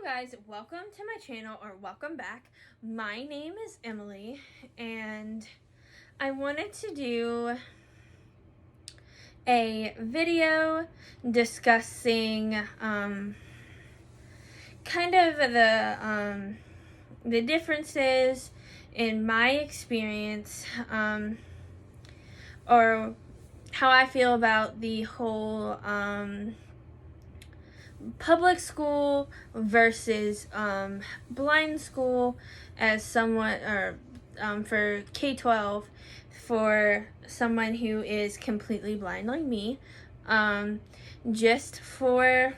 guys, welcome to my channel, or welcome back. My name is Emily, and I wanted to do a video discussing kind of the differences in my experience, or how I feel about the whole public school versus blind school as someone, or for K-12 for someone who is completely blind like me. Just for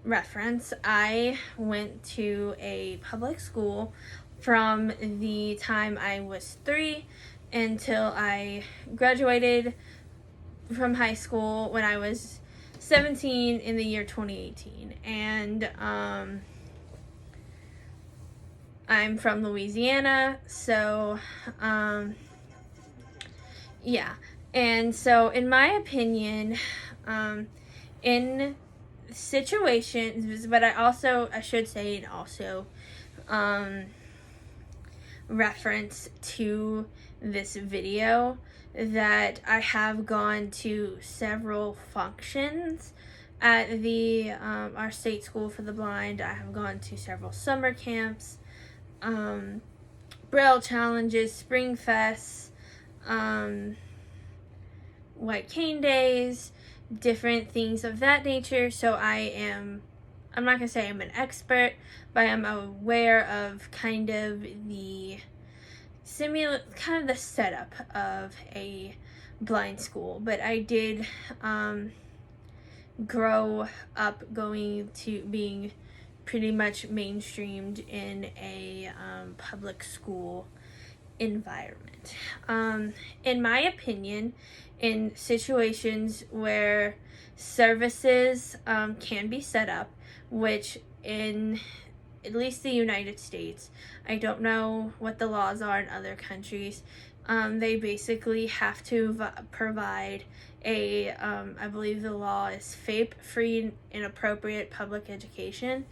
reference, I went to a public school from the time I was 3 until I graduated from high school when I was 17 in the year 2018. And I'm from Louisiana, so yeah. And so in my opinion, in situations, but I should say, and also reference to this video, that I have gone to several functions at the our state school for the blind. I have gone to several summer camps, Braille challenges, spring fests, white cane days, different things of that nature. So I'm not going to say I'm an expert, but I'm aware of kind of the setup of a blind school. But I did grow up going to being pretty much mainstreamed in a public school environment. In my opinion, in situations where services can be set up, which in at least the United States, I don't know what the laws are in other countries, they basically have to provide a, I believe the law is FAPE, free and appropriate public education,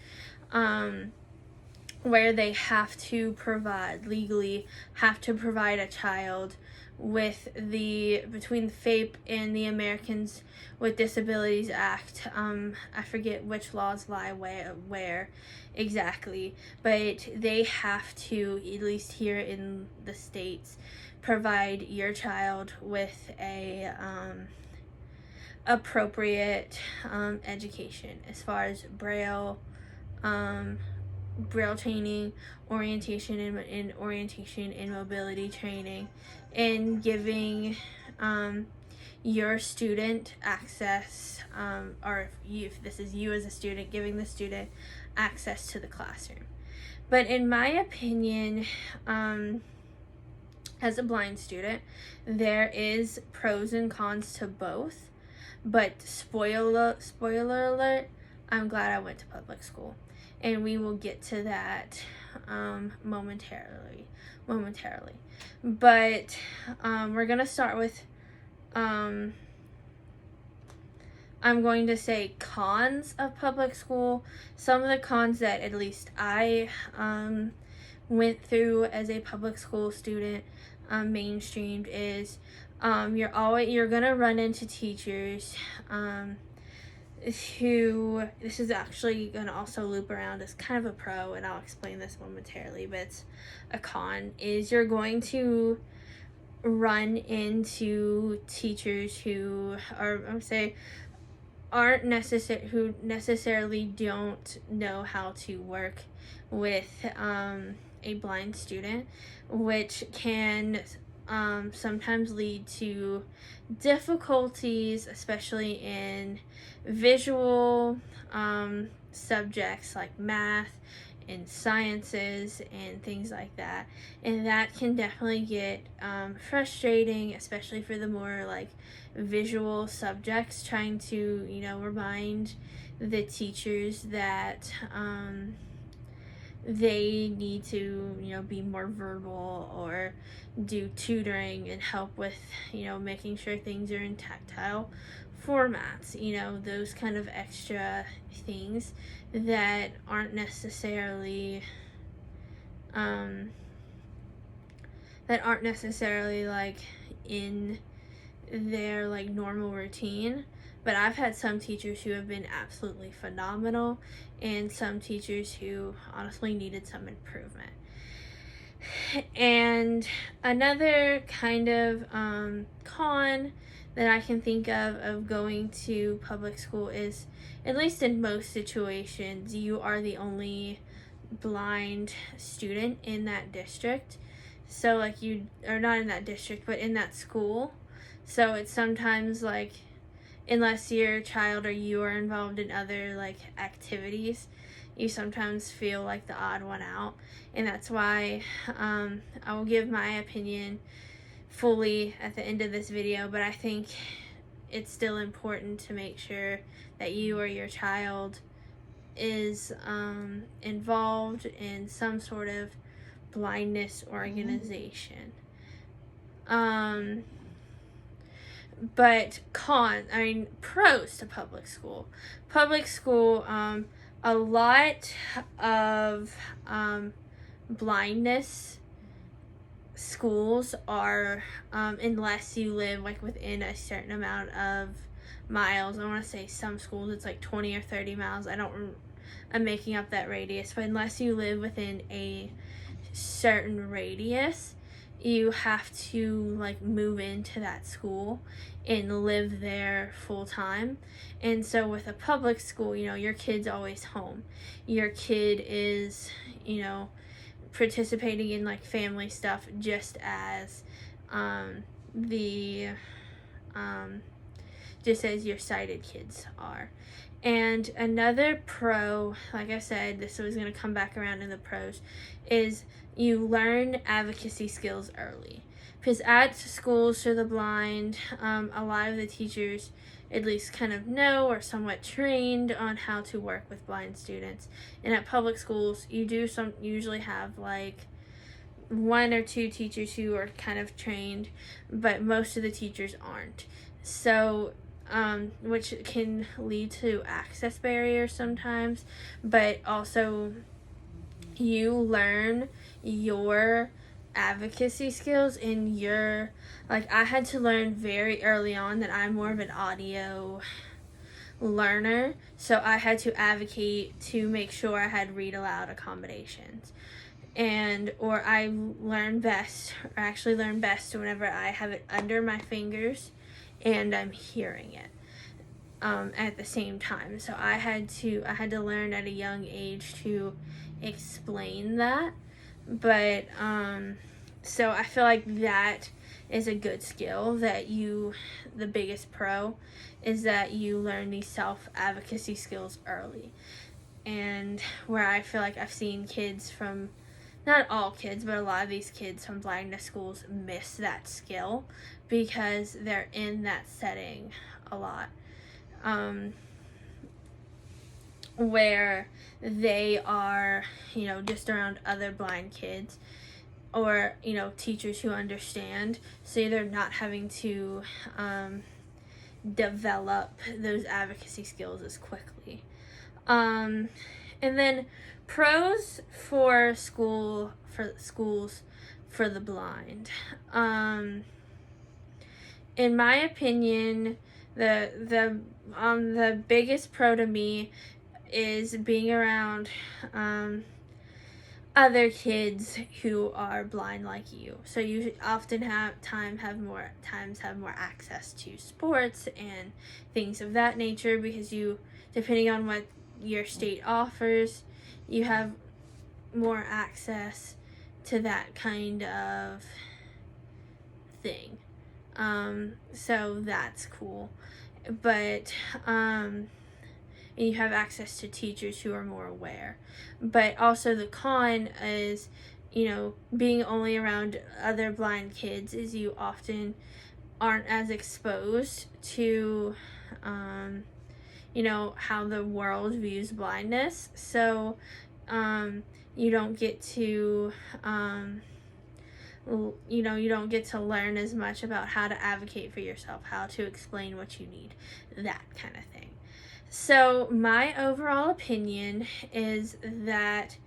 where they legally have to provide a child with between the FAPE and the Americans with Disabilities Act. I forget which laws lie where exactly, but they have to, at least here in the States, provide your child with a appropriate education as far as Braille training, orientation and mobility training, and giving your student access, or if this is you as a student, giving the student access to the classroom. But in my opinion, as a blind student, there is pros and cons to both. But spoiler alert, I'm glad I went to public school. And we will get to that momentarily. But we're going to start with, I'm going to say cons of public school. Some of the cons that at least I went through as a public school student, mainstreamed, is you're going to run into teachers who, this is actually going to also loop around as kind of a pro, and I'll explain this momentarily, but it's a con, is you're going to run into teachers who who necessarily don't know how to work with a blind student, which can sometimes lead to difficulties, especially in visual subjects like math and sciences and things like that. And that can definitely get frustrating, especially for the more like visual subjects, trying to remind the teachers that they need to be more verbal, or do tutoring and help with making sure things are in tactile formats, those kind of extra things that aren't necessarily like in their like normal routine. But I've had some teachers who have been absolutely phenomenal and some teachers who honestly needed some improvement. And another kind of con that I can think of going to public school is, at least in most situations, you are the only blind student in that district. So like you are not in that district, but in that school. So it's sometimes like, unless your child or you are involved in other like activities, you sometimes feel like the odd one out. And that's why I will give my opinion fully at the end of this video, but I think it's still important to make sure that you or your child is involved in some sort of blindness organization. But pros to public school. Public school, a lot of blindness schools are, unless you live like within a certain amount of miles. I want to say some schools it's like 20 or 30 miles. I'm making up that radius, but unless you live within a certain radius, you have to like move into that school and live there full time. And so with a public school, your kid's always home. Your kid is, participating in like family stuff just as just as your sighted kids are. And another pro, like I said, this was going to come back around in the pros, is you learn advocacy skills early. Because at schools for the blind, a lot of the teachers at least kind of know or somewhat trained on how to work with blind students. And at public schools, you usually have like one or two teachers who are kind of trained, but most of the teachers aren't. So which can lead to access barriers sometimes, but also you learn your advocacy skills in your, like I had to learn very early on that I'm more of an audio learner, so I had to advocate to make sure I had read aloud accommodations. Or I learn best whenever I have it under my fingers and I'm hearing it at the same time. So I had to learn at a young age to explain that. But so I feel like that is a good skill that the biggest pro is that you learn these self-advocacy skills early. And where I feel like I've seen kids from, not all kids, but a lot of these kids from blindness schools miss that skill because they're in that setting a lot. Where they are, just around other blind kids or, teachers who understand, so they're not having to develop those advocacy skills as quickly. And then pros for schools for the blind. In my opinion, the biggest pro to me is being around other kids who are blind like you. So you often have more access to sports and things of that nature because depending on what your state offers, you have more access to that kind of thing. So that's cool. But and you have access to teachers who are more aware. But also the con is, being only around other blind kids is you often aren't as exposed to, how the world views blindness. So you don't get to you know, you don't get to learn as much about how to advocate for yourself, how to explain what you need, that kind of thing. So my overall opinion is that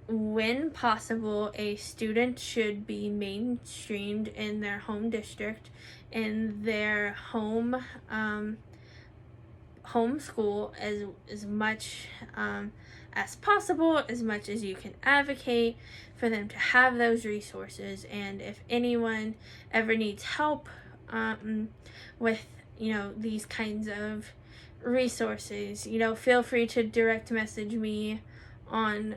when possible, a student should be mainstreamed in their home district, in their home school, as much as possible, as much as you can advocate for them to have those resources. And if anyone ever needs help with, you know, these kinds of resources, you know, feel free to direct message me on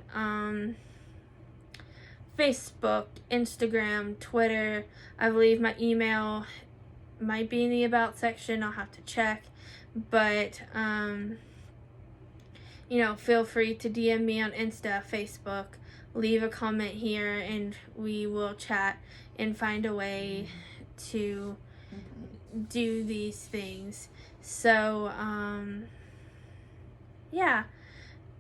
Facebook, Instagram, Twitter. I believe my email might be in the about section. I'll have to check. But, you know, feel free to DM me on Insta, Facebook, leave a comment here, and we will chat and find a way to do these things. So, yeah.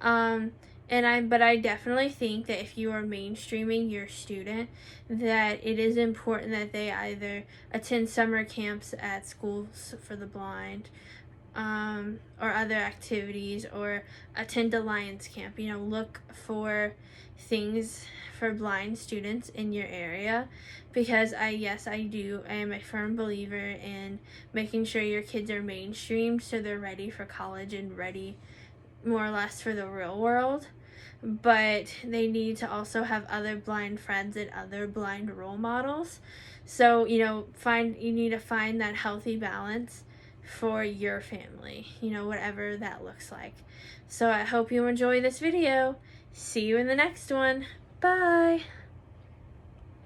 But I definitely think that if you are mainstreaming your student, that it is important that they either attend summer camps at schools for the blind, or other activities, or attend a Lions camp. You know, look for things for blind students in your area, because I am a firm believer in making sure your kids are mainstreamed so they're ready for college and ready more or less for the real world. But they need to also have other blind friends and other blind role models. So, you know, you need to find that healthy balance for your family, you know, whatever that looks like. So I hope you enjoy this video. See you in the next one. Bye.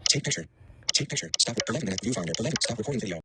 Take picture. Take picture. Stop. 11-minute viewfinder. 11. Stop recording video.